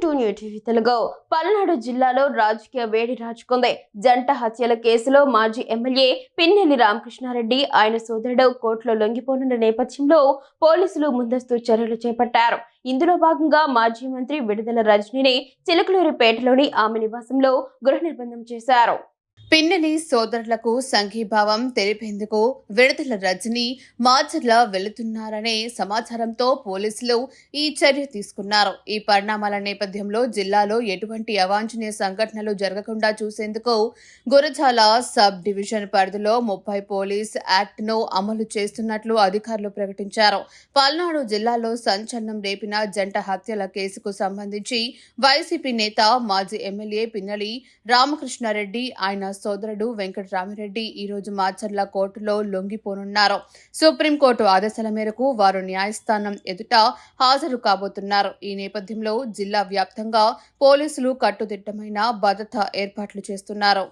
To new TV Telugu. Palnadu జిల్లాలో రాజకీయ వేడి రాజుకుంది. జంట హత్యల కేసులో మాజీ ఎమ్మెల్యే పిన్నెల్లి రామకృష్ణారెడ్డి ఆయన సోదరుడు కోర్టులో లొంగిపోనున్న నేపథ్యంలో పోలీసులు ముందస్తు చర్యలు చేపట్టారు. ఇందులో భాగంగా మాజీ మంత్రి విడుదల రజనీని చిలకలూరిపేటలోని ఆమె నివాసంలో గృహ నిర్బంధం చేశారు. పిన్నెల్లి సోదరులకు సంఘీభావం తెలిపేందుకు విడుదల రజని మాచర్ల వెళుతున్నారనే సమాచారంతో పోలీసులు ఈ చర్య తీసుకున్నారు. ఈ పరిణామాల నేపథ్యంలో జిల్లాలో ఎటువంటి అవాంఛనీయ సంఘటనలు జరగకుండా చూసేందుకు గురజాల సబ్ డివిజన్ పరిధిలో 30 పోలీస్ యాక్ట్ను అమలు చేస్తున్నట్లు అధికారులు ప్రకటించారు. పల్నాడు జిల్లాలో సంచలనం రేపిన జంట హత్యల కేసుకు సంబంధించి వైసీపీ నేత మాజీ ఎమ్మెల్యే పిన్నెల్లి రామకృష్ణారెడ్డి ఆయన సోదరుడు వెంకటరామిరెడ్డి ఈ రోజు మాచర్ల కోర్టులో లొంగిపోనున్నారు. సుప్రీంకోర్టు ఆదేశాల మేరకు వారు న్యాయస్థానం ఎదుట హాజరు కాబోతున్నారు. ఈ నేపథ్యంలో జిల్లా వ్యాప్తంగా పోలీసులు కట్టుదిట్టమైన భద్రతా ఏర్పాట్లు చేస్తున్నారు.